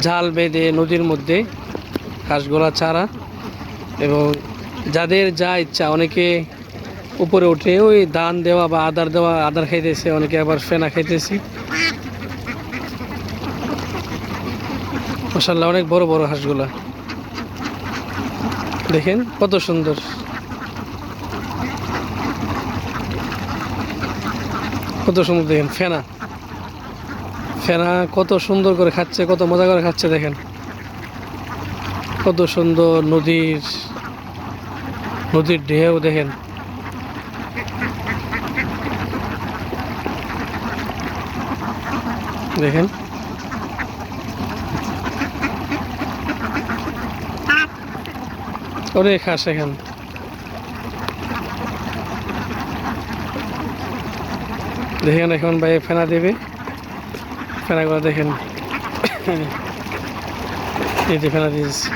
জাল বেঁধে নদীর মধ্যে হাঁসগুলা ছাড়া। এবং যাদের যা ইচ্ছা, অনেকে উপরে উঠে ওই ধান দেওয়া বা আদার দেওয়া আদার খাইতেছে, অনেকে আবার ফেনা খাইতেছে। মাশাআল্লাহ, অনেক বড় বড় হাঁসগুলা দেখেন কত সুন্দর। কত সুন্দর দেখেন, ফেনা ফেনা কত সুন্দর করে খাচ্ছে, কত মজা করে খাচ্ছে। দেখেন কত সুন্দর নদীর ঢেউ দেখেন। দেখেন অনেক হাঁস এখান। দেখেন এখন ভাই ফেনা দেবে, ফেনাগুলো দেখেন এই যে ফেনা দিয়েছে।